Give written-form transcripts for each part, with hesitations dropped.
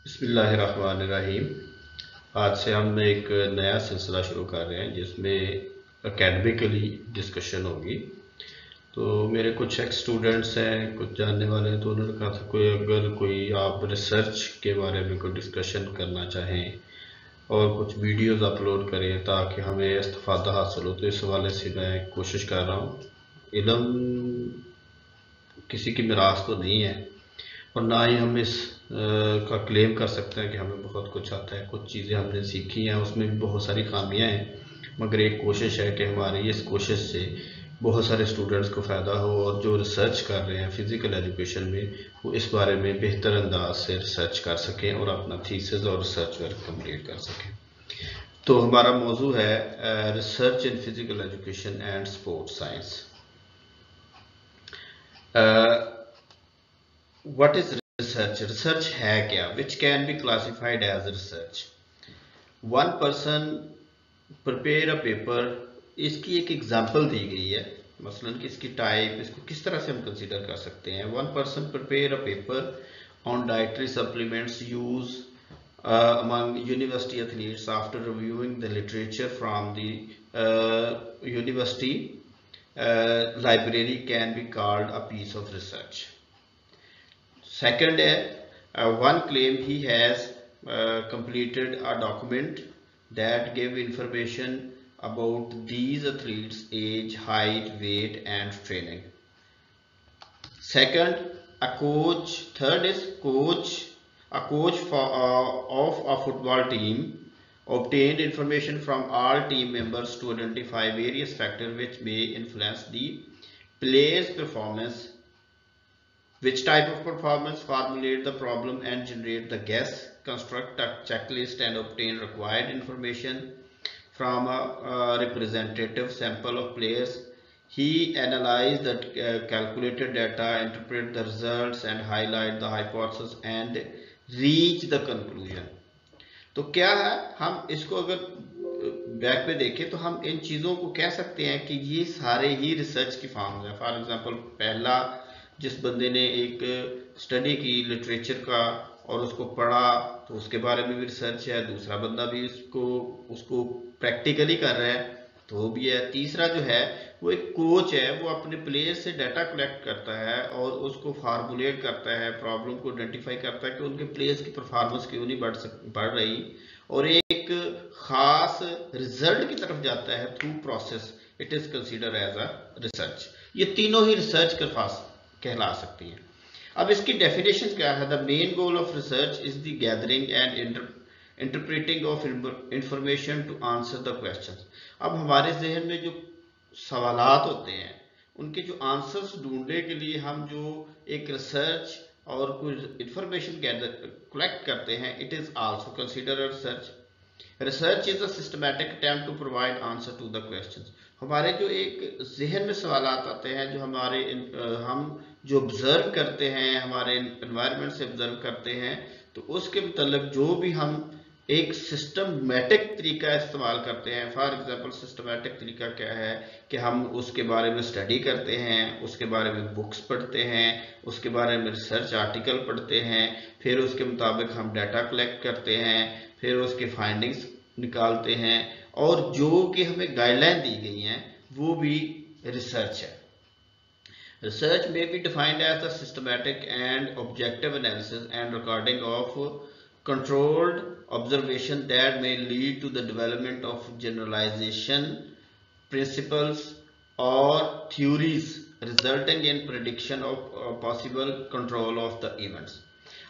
बिस्मिल्लाहिर्रहमानिर्रहीम। आज से हम एक नया सिलसिला शुरू कर रहे हैं जिसमें एकेडमिकली डिस्कशन होगी। तो मेरे कुछ एक्स स्टूडेंट्स हैं, कुछ जानने वाले हैं, तो उन्होंने कहा था कोई आप रिसर्च के बारे में कोई डिस्कशन करना चाहें और कुछ वीडियोस अपलोड करें ताकि हमें इस्तिफादा हासिल हो। तो इस हवाले से मैं कोशिश कर रहा हूँ। इल्म किसी की मिरास तो नहीं है और ना ही हम इस का क्लेम कर सकते हैं कि हमें बहुत कुछ आता है। कुछ चीज़ें हमने सीखी हैं, उसमें भी बहुत सारी खामियां हैं, मगर एक कोशिश है कि हमारी इस कोशिश से बहुत सारे स्टूडेंट्स को फ़ायदा हो और जो रिसर्च कर रहे हैं फ़िज़िकल एजुकेशन में वो इस बारे में बेहतर अंदाज से रिसर्च कर सकें और अपना थीसिस और रिसर्च वर्क कंप्लीट कर सकें। तो हमारा मौजू है research in physical education and sports science. What is research? Research है क्या? Which can be classified as research. One person prepare a paper, इसकी एक एग्जांपल दी गई है, मसलन कि इसकी टाइप, इसको किस तरह से हम कंसीडर कर सकते हैं। One person prepare a paper on dietary supplements use among university athletes after reviewing the literature from the university library can be called a piece of research. Second, one claim he has completed a document that gave information about these athletes' age, height, weight, and training. Second, a coach. Third is a coach of a football team obtained information from all team members to identify various factors which may influence the player's performance. Which type of performance? Formulate the problem and generate the guess, construct a checklist and obtain required information from a representative sample of players. He analyzed the calculated data, interpret the results and highlight the hypothesis and reach the conclusion. तो क्या है, हम इसको अगर back पे देखें तो हम इन चीज़ों को कह सकते हैं कि ये सारे ही रिसर्च की फॉर्म्स हैं। फॉर एग्जांपल, पहला जिस बंदे ने एक स्टडी की लिटरेचर का और उसको पढ़ा तो उसके बारे में भी रिसर्च है। दूसरा बंदा भी उसको प्रैक्टिकली कर रहा है तो वो भी है। तीसरा जो है वो एक कोच है, वो अपने प्लेयर से डाटा कलेक्ट करता है और उसको फार्मूलेट करता है, प्रॉब्लम को आइडेंटिफाई करता है कि उनके प्लेयर्स की परफॉर्मेंस क्यों नहीं बढ़ रही, और एक खास रिजल्ट की तरफ जाता है through process. It is consider as a research. ये तीनों ही रिसर्च कहला सकती हैं। अब इसकी डेफिनेशन क्या है? The main goal of research is the gathering and interpreting of information to answer the questions. अब हमारे जहन में जो सवालात होते हैं उनके जो आंसर्स ढूंढने के लिए हम जो एक रिसर्च और कुछ इंफॉर्मेशन कलेक्ट करते हैं, it is also consider research. Research is a systematic attempt to provide answer to the questions. हमारे जो एक जहन में सवालात आते हैं, जो हम जो ऑब्जर्व करते हैं, हमारे एनवायरनमेंट से ऑब्जर्व करते हैं, तो उसके मतलब जो भी हम एक सिस्टमैटिक तरीका इस्तेमाल करते हैं। फॉर एग्जांपल, सिस्टमैटिक तरीका क्या है कि हम उसके बारे में स्टडी करते हैं, उसके बारे में बुक्स पढ़ते हैं, उसके बारे में रिसर्च आर्टिकल पढ़ते हैं, फिर उसके मुताबिक हम डाटा कलेक्ट करते हैं, फिर उसके फाइंडिंग्स निकालते हैं और जो कि हमें गाइडलाइन दी गई हैं वो भी रिसर्च है। Research may be defined as the systematic and objective analysis and recording of controlled observation that may lead to the development of generalization principles or theories resulting in prediction of possible control of the events.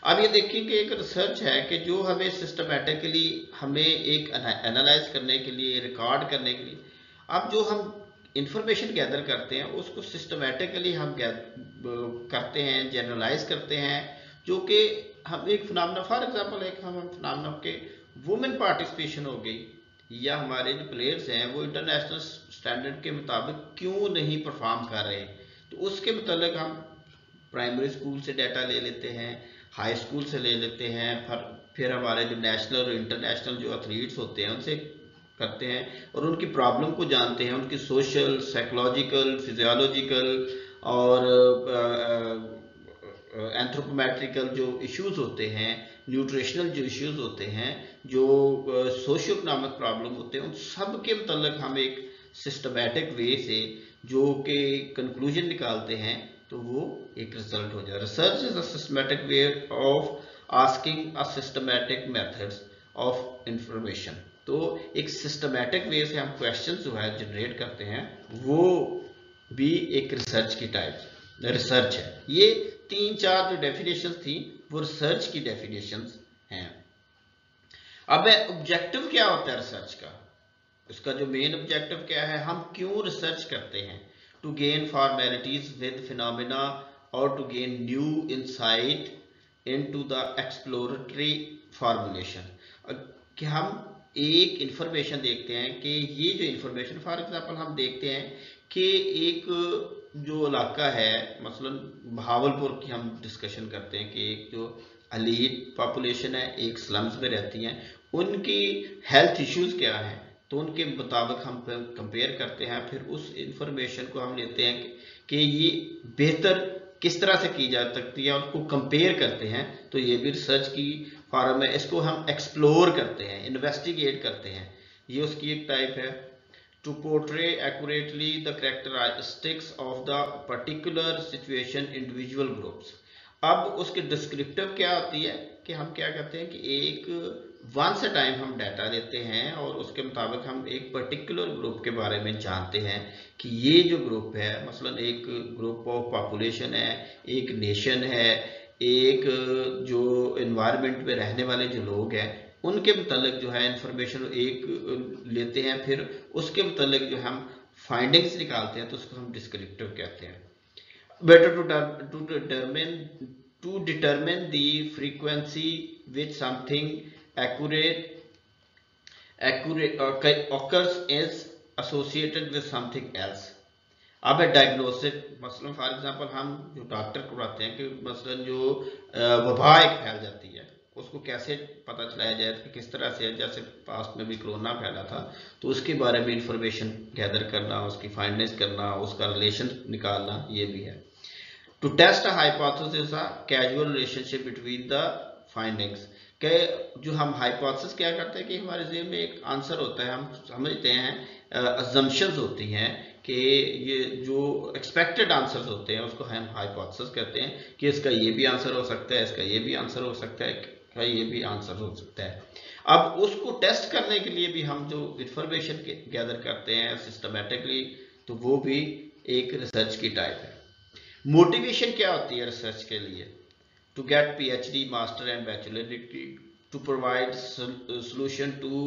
अब ये देखिए कि एक research है कि जो हमें systematically हमें एक एनालाइज करने के लिए, रिकॉर्ड करने के लिए, अब जो हम इंफॉर्मेशन गैदर करते हैं उसको सिस्टमैटिकली हम करते हैं, जनरलाइज करते हैं, जो कि हम एक फिनोमेना, फॉर एग्जांपल एक हम फिनोमेना के वुमेन पार्टिसिपेशन हो गई या हमारे जो प्लेयर्स हैं वो इंटरनेशनल स्टैंडर्ड के मुताबिक क्यों नहीं परफॉर्म कर रहे, तो उसके मतलब हम प्राइमरी स्कूल से डाटा ले लेते हैं, हाई स्कूल से ले लेते हैं, फिर हमारे जो नेशनल और इंटरनेशनल जो एथलीट्स होते हैं उनसे करते हैं और उनकी प्रॉब्लम को जानते हैं, उनकी सोशल, साइकोलॉजिकल, फिजियोलॉजिकल और एंथ्रोपोमेट्रिकल जो इश्यूज होते हैं न्यूट्रिशनल जो इश्यूज होते हैं, जो सोशियो इकोनॉमिक प्रॉब्लम होते हैं, उन सब के मतलब हम एक सिस्टमैटिक वे से जो कि कंक्लूजन निकालते हैं तो वो एक रिजल्ट हो जाए। Research is a systematic way of asking a systematic methods of information. तो एक सिस्टमैटिक वे से हम क्वेश्चन जो है जनरेट करते हैं, वो भी एक रिसर्च की टाइप रिसर्च है। ये 3-4 जो डेफिनेशंस थी वो रिसर्च की डेफिनेशंस हैं। अब ऑब्जेक्टिव क्या होता है रिसर्च का? इसका जो मेन ऑब्जेक्टिव क्या है, हम क्यों रिसर्च करते हैं? To gain formalities with phenomena और to gain new insight into the exploratory formulation. कि हम एक इंफॉर्मेशन देखते हैं कि ये जो इंफॉर्मेशन, फॉर एग्जांपल हम देखते हैं कि एक जो इलाका है, मसलन बहावलपुर की हम डिस्कशन करते हैं कि एक जो एलीट पॉपुलेशन है, एक स्लम्स में रहती हैं, उनकी हेल्थ इश्यूज क्या हैं, तो उनके मुताबिक हम कंपेयर करते हैं। फिर उस इंफॉर्मेशन को हम लेते हैं कि ये बेहतर किस तरह से की जा सकती है, उसको कंपेयर करते हैं। तो ये भी रिसर्च की फॉर्म है। इसको हम एक्सप्लोर करते हैं, इन्वेस्टिगेट करते हैं, ये उसकी एक टाइप है। To portray accurately the characteristics of the particular situation individual groups. अब उसके डिस्क्रिप्टिव क्या होती है कि हम क्या करते हैं कि एक वंस अ टाइम हम डाटा लेते हैं और उसके मुताबिक हम एक पर्टिकुलर ग्रुप के बारे में जानते हैं कि ये जो ग्रुप है, मसलन एक ग्रुप ऑफ पॉपुलेशन है, एक नेशन है, एक जो एनवायरनमेंट में रहने वाले जो लोग हैं, उनके मुतालिक जो है इंफॉर्मेशन एक लेते हैं, फिर उसके मुतालिक जो हम फाइंडिंग्स निकालते हैं, तो उसको हम डिस्क्रिप्टिव कहते हैं। Better to determine the frequency which something occurs is associated with something else. अब है डायग्नोसिस। मसलन फॉर एग्जांपल हम जो डॉक्टर को आते हैं कि मसलन जो वबा एक फैल जाती है, उसको कैसे पता चलाया जाए कि किस तरह से, जैसे पास्ट में भी कोरोना फैला था, तो उसके बारे में इंफॉर्मेशन गैदर करना, उसकी फाइंडिंग्स करना, उसका रिलेशन निकालना, ये भी है। To test a hypothesis a casual relationship between the findings. के जो हम हाइपोथेसिस क्या करते हैं कि हमारे ज़हन में एक आंसर होता है, हम समझते हैं, अजम्पशंस होती हैं कि ये जो एक्सपेक्टेड आंसर्स होते हैं उसको हम हाइपोथेसिस कहते हैं कि इसका ये भी आंसर हो सकता है, इसका ये भी आंसर हो सकता है, का ये भी आंसर हो सकता है। अब उसको टेस्ट करने के लिए भी हम जो इंफॉर्मेशन गैदर करते हैं सिस्टमेटिकली, तो वो भी एक रिसर्च की टाइप है। मोटिवेशन क्या होती है रिसर्च के लिए? To get PhD, master and bachelor degree, to provide solution to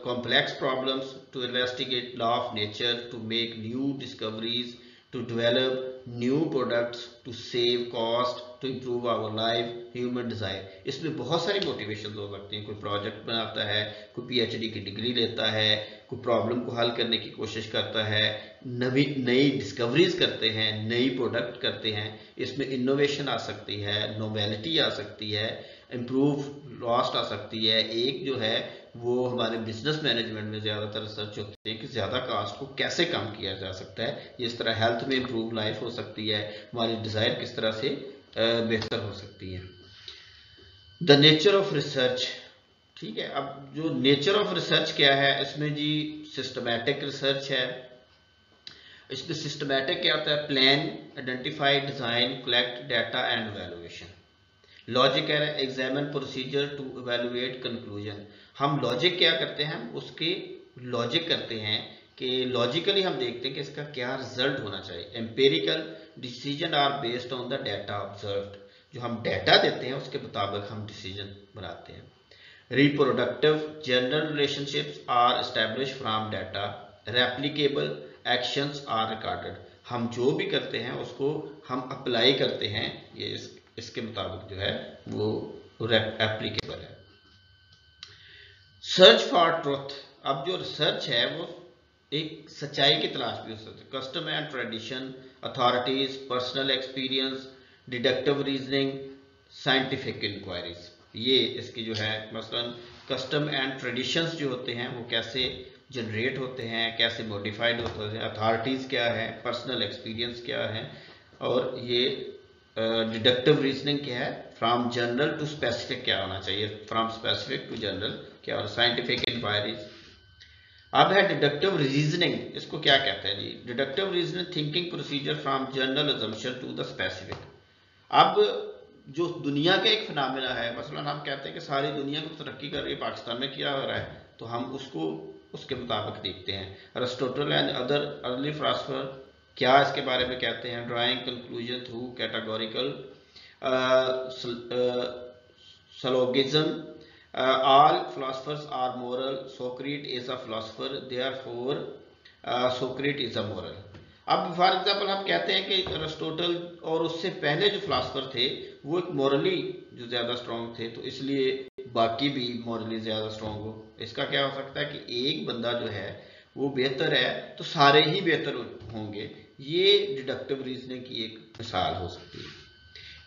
complex problems, to investigate law of nature, to make new discoveries, to develop new products, to save cost, to improve our life, human desire। इसमें बहुत सारी motivation हो सकती हैं। कोई project बनाता है, कोई PhD की डिग्री लेता है, कोई प्रॉब्लम को हल करने की कोशिश करता है, नई डिस्कवरीज करते हैं, नई प्रोडक्ट करते हैं। इसमें इनोवेशन आ सकती है, नोवेलिटी आ सकती है, इम्प्रूव कॉस्ट आ सकती है। एक जो है वो हमारे बिजनेस मैनेजमेंट में ज़्यादातर रिसर्च होती है कि ज़्यादा कास्ट को कैसे कम किया जा सकता है। इस तरह हेल्थ में इम्प्रूव लाइफ हो सकती है, हमारी डिज़ायर किस तरह से बेहतर हो सकती है। द नेचर ऑफ रिसर्च, ठीक है। अब जो नेचर ऑफ रिसर्च क्या है, इसमें जी सिस्टमैटिक रिसर्च है। इसमें सिस्टमैटिक क्या होता है? Plan, identify, design, collect data and evaluation. Logic है, examine procedure to evaluate conclusion. हम लॉजिक क्या करते हैं, हम उसके लॉजिक करते हैं कि लॉजिकली हम देखते हैं कि इसका क्या रिजल्ट होना चाहिए। Empirical decision are based on the data observed. जो हम डाटा देते हैं उसके मुताबिक हम डिसीजन बनाते हैं। Reproductive general relationships are establish from data. Replicable actions are recorded. हम जो भी करते हैं उसको हम अप्लाई करते हैं, ये इसके मुताबिक जो है वो एप्लीकेबल है। Search for truth. अब जो रिसर्च है वो एक सच्चाई की तलाश भी हो सकती है। Custom and tradition, authorities, personal experience, deductive reasoning, scientific inquiries, ये इसकी जो है मसलन कस्टम एंड ट्रेडिशंस जो होते हैं वो कैसे जनरेट होते हैं, कैसे मॉडिफाइड होते हैं, अथॉरिटीज क्या है, पर्सनल एक्सपीरियंस क्या है, और ये डिडक्टिव रीजनिंग क्या है, फ्रॉम जनरल टू स्पेसिफिक क्या होना चाहिए, फ्रॉम स्पेसिफिक टू जनरल क्या होना, साइंटिफिक इंक्वायरीज। अब है डिडक्टिव रीजनिंग, इसको क्या कहते हैं जी, deductive reasoning thinking procedure from general assumption to the specific. अब जो दुनिया का एक फिनोमेना है, मसलन हम कहते हैं कि सारी दुनिया को तरक्की कर रही है, पाकिस्तान में क्या हो रहा है, तो हम उसको उसके मुताबिक देखते हैं। Aristotle and other early philosopher क्या इसके बारे में कहते हैं, drawing conclusion through categorical syllogism, all philosophers are moral, Socrates is a philosopher, therefore Socrates is a moral। अब फॉर एग्जाम्पल हम कहते हैं कि अरिस्टोटल और उससे पहले जो फिलोसफर थे वो एक मोरली जो ज्यादा स्ट्रॉन्ग थे, तो इसलिए बाकी भी मोरली ज्यादा स्ट्रॉन्ग हो। इसका क्या हो सकता है कि एक बंदा जो है वो बेहतर है तो सारे ही बेहतर होंगे, ये डिडक्टिव रीजनिंग की एक मिसाल हो सकती है।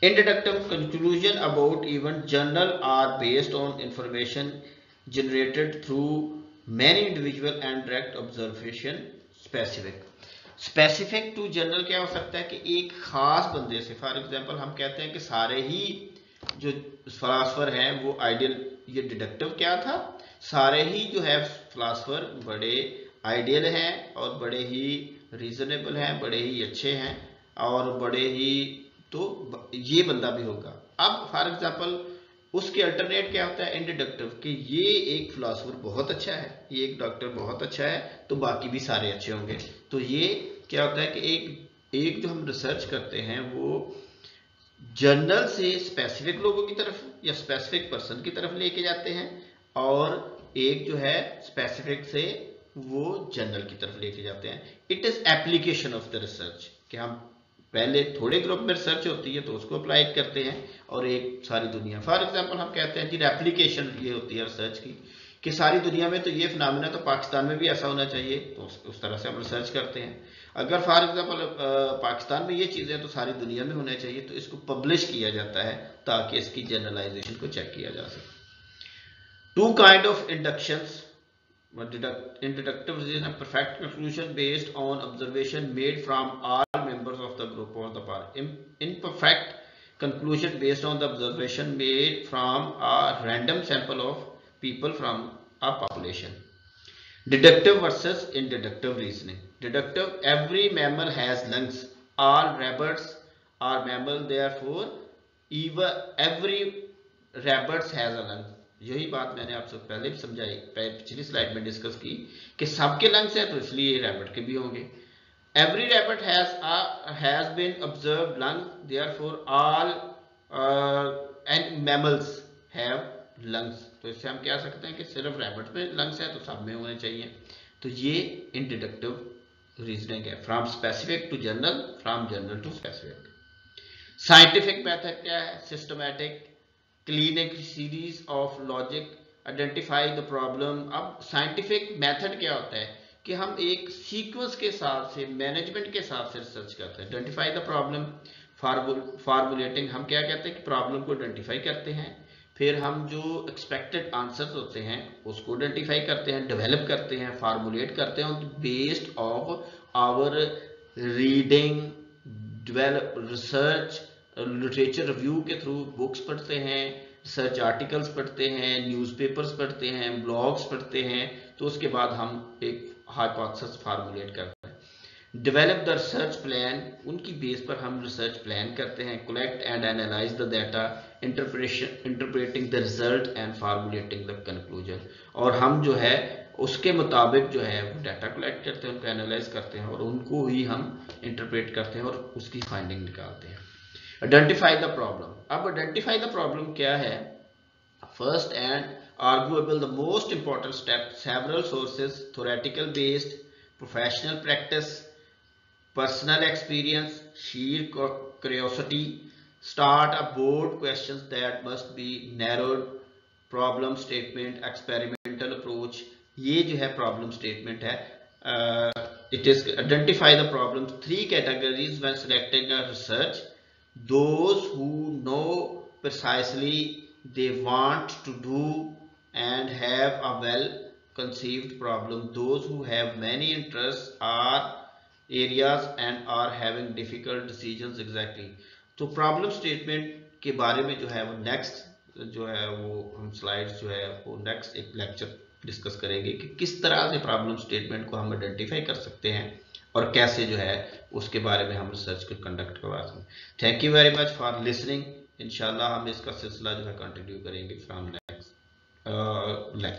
Inductive conclusion about event journal are based on information generated through many individual and direct observation। Specific to general क्या हो सकता है कि एक खास बंदे से, फॉर एग्जांपल हम कहते हैं कि सारे ही जो फिलोसफर हैं वो आइडियल, ये डिडक्टिव क्या था, सारे ही जो है फिलोसफर बड़े आइडियल हैं और बड़े ही रीजनेबल हैं, बड़े ही अच्छे हैं और बड़े ही, तो ये बंदा भी होगा। अब फॉर एग्जांपल उसके अल्टरनेट क्या होता है इंडिडक्टिव, कि ये एक फिलोसफर बहुत अच्छा है, ये एक डॉक्टर बहुत अच्छा है, तो बाकी भी सारे अच्छे होंगे। तो ये क्या होता है कि एक जो हम रिसर्च करते हैं वो जनरल से स्पेसिफिक लोगों की तरफ या स्पेसिफिक पर्सन की तरफ लेके जाते हैं, और एक जो है स्पेसिफिक से वो जनरल की तरफ लेके जाते हैं। It is application of the research, कि हम पहले थोड़े ग्रुप में रिसर्च होती है तो उसको अप्लाई करते हैं और एक सारी दुनिया। फॉर एग्जांपल हम कहते हैं जी रेप्लिकेशन ये होती है रिसर्च की, कि सारी दुनिया में तो ये फिनोमेना, तो पाकिस्तान में भी ऐसा होना चाहिए, तो उस तरह से हम रिसर्च करते हैं। अगर फॉर एग्जांपल पाकिस्तान में ये चीज़ें तो सारी दुनिया में होना चाहिए, तो इसको पब्लिश किया जाता है ताकि इसकी जनरलाइजेशन को चेक किया जा सके। Two kind of inductions in deductive reasoning, a perfect conclusion based on observation made from all members of the group or the part. Imperfect conclusion based on the observation made from a random sample of people from a population. Deductive versus inductive reasoning. Deductive, every mammal has lungs, all rabbits are mammal, therefore even every rabbit has a lung। यही बात मैंने आपसे पहले भी समझाई, पिछली slide में discuss की कि सबके लंग्स है तो इसलिए रैबिट के भी होंगे। Every rabbit has been observed lungs, therefore all and mammals have lungs. तो इससे हम क्या सकते हैं कि सिर्फ रैबिट में लंग्स है तो सब में होने चाहिए। तो ये इंडिडक्टिव रीजनिंग है, from specific to general, from general to specific. Scientific method क्या है, systematic clinic series of logic identify the problem. अब साइंटिफिक मेथड क्या होता है कि हम एक सीक्वेंस के साथ से, मैनेजमेंट के साथ से रिसर्च करते हैं। आइडेंटिफाई द प्रॉब्लम, फार्मुलेटिंग, हम क्या कहते हैं कि प्रॉब्लम को आइडेंटिफाई करते हैं, फिर हम जो एक्सपेक्टेड आंसर्स होते हैं उसको आइडेंटिफाई करते हैं, डेवलप करते हैं, फार्मुलेट करते हैं based of our reading, develop research, literature review के थ्रू बुक्स पढ़ते हैं, रिसर्च आर्टिकल्स पढ़ते हैं, न्यूज़पेपर्स पढ़ते हैं, ब्लॉग्स पढ़ते हैं, तो उसके बाद हम एक हाइपोथेसिस फार्मुलेट करते हैं। डेवलप द रिसर्च प्लान, उनकी बेस पर हम रिसर्च प्लान करते हैं। Collect and analyse the data, interpreting the result and formulating the conclusion, और हम जो है उसके मुताबिक जो है वो डाटा कलेक्ट करते हैं, उनको एनालाइज करते हैं और उनको ही हम इंटरप्रेट करते हैं और उसकी फाइंडिंग निकालते हैं। आइडेंटिफाई द प्रॉब्लम, अब आइडेंटिफाई द प्रॉब्लम क्या है, first and arguable the most important step, several sources, theoretical based, professional practice, personal experience, sheer curiosity, start a board questions that must be narrowed, problem statement, experimental approach। ये जो है problem statement है। It is identify the problem, three categories when selecting a research: those who know precisely they want to do and have a well conceived problem, those who have many interests are areas and are having difficult decisions। exactly, तो problem statement के बारे में जो है वो next जो है वो हम स्लाइड्स जो है वो नेक्स्ट एक लेक्चर डिस्कस करेंगे कि किस तरह से प्रॉब्लम स्टेटमेंट को हम आइडेंटिफाई कर सकते हैं और कैसे जो है उसके बारे में हम रिसर्च को कंडक्ट करवा सकते हैं। Thank you very much for listening. इंशाल्लाह हम इसका सिलसिला जो है कंटिन्यू करेंगे फ्रॉम नेक्स्ट लेक्चर।